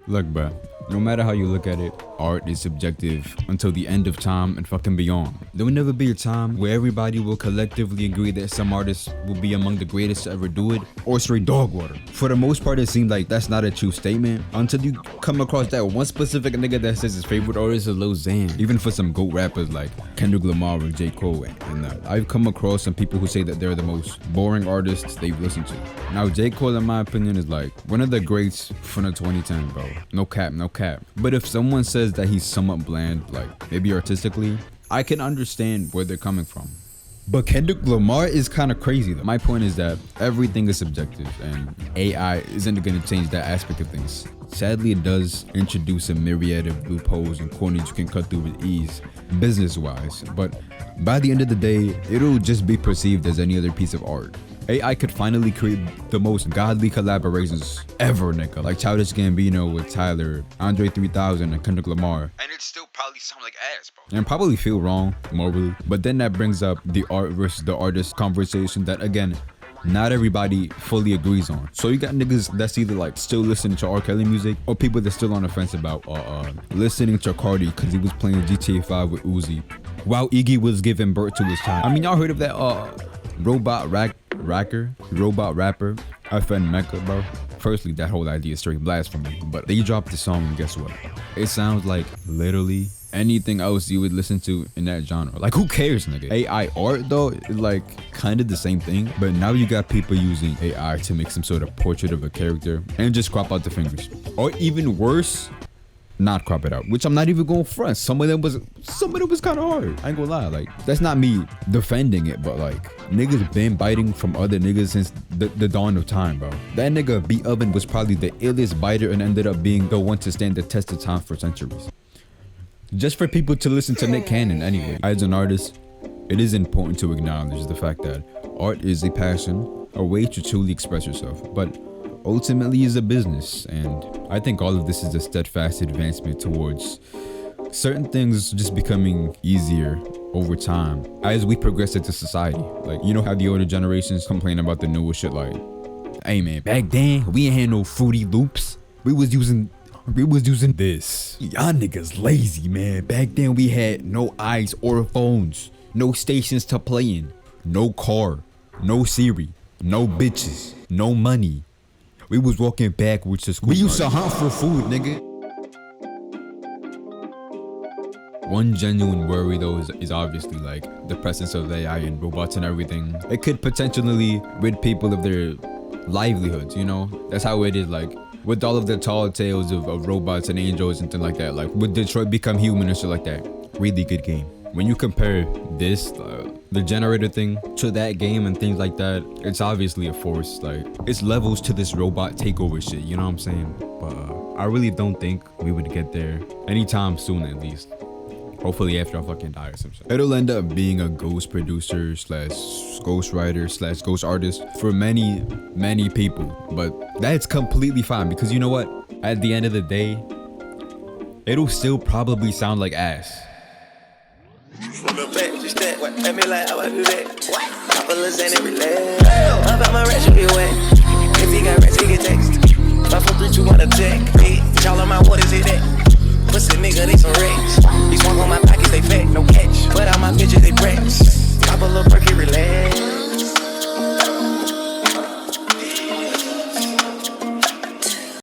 Look, bruh, no matter how you look at it, art is subjective until the end of time and fucking beyond. There will never be a time where everybody will collectively agree that some artists will be among the greatest to ever do it, or straight dog water. For the most part, it seems like that's not a true statement until you come across that one specific nigga that says his favorite artist is Lil Xan. Even for some GOAT rappers like Kendrick Lamar and J. Cole, and I've come across some people who say that they're the most boring artists they've listened to. Now, J. Cole, in my opinion, is like one of the greats from the 2010s, bro. No cap, no cap. But if someone says that he's somewhat bland, like maybe artistically, I can understand where they're coming from. But Kendrick Lamar is kind of crazy though. My point is that everything is subjective and AI isn't going to change that aspect of things. Sadly, it does introduce a myriad of loopholes and corners you can cut through with ease, business-wise. But by the end of the day, it'll just be perceived as any other piece of art. AI could finally create the most godly collaborations ever, nigga. Like Childish Gambino with Tyler, Andre 3000 and Kendrick Lamar. And it still probably sound like ass, bro. And probably feel wrong, morally. But then that brings up the art versus the artist conversation that, again, not everybody fully agrees on. So you got niggas that's either like still listening to R. Kelly music, or people that's still on the fence about listening to Cardi because he was playing GTA 5 with Uzi while Iggy was giving birth to his child. I mean, y'all heard of that robot rapper, FN Mecca, bro? Firstly, that whole idea is straight blasphemy, but they dropped the song and guess what? It sounds like literally anything else you would listen to in that genre. Like, who cares, nigga? AI art, though, is like kind of the same thing, but now you got people using AI to make some sort of portrait of a character and just crop out the fingers. Or even worse, not crop it out, which I'm not even going front. Some of them was kind of hard. I ain't gonna lie, like, that's not me defending it, but like, niggas been biting from other niggas since the dawn of time, bro. That nigga B Oven was probably the illest biter and ended up being the one to stand the test of time for centuries. Just for people to listen to Nick Cannon anyway. As an artist, it is important to acknowledge the fact that art is a passion, a way to truly express yourself, but ultimately is a business, and I think all of this is a steadfast advancement towards certain things just becoming easier over time as we progress into society. Like, you know how the older generations complain about the newer shit, like, hey man, back then we ain't had no Fruity Loops, we was using this. Y'all niggas lazy, man. Back then we had no eyes or phones, no stations to play in, no car, no Siri, no bitches, no money. We was walking backwards to school. We used to hunt for food, nigga. One genuine worry though is obviously like the presence of AI and robots and everything. It could potentially rid people of their livelihoods, you know? That's how it is, like with all of the tall tales of robots and angels and things like that. Like with Detroit Become Human and shit like that. Really good game. When you compare this, the generator thing, to that game and things like that, it's obviously a force. Like, it's levels to this robot takeover shit, you know what I'm saying? But I really don't think we would get there anytime soon, at least. Hopefully after I fucking die or some shit. It'll end up being a ghost producer / ghost writer / ghost artist for many people. But that's completely fine because you know what? At the end of the day, it'll still probably sound like ass. From the back, just that. What? Let me like how I do that. What? Pop a Lizanne every leg. I got my rats, you get wet. If he got rats, he get text. 5 4 3 2 1 attack. Hey, y'all on my what is it at? Pussy nigga, they some red.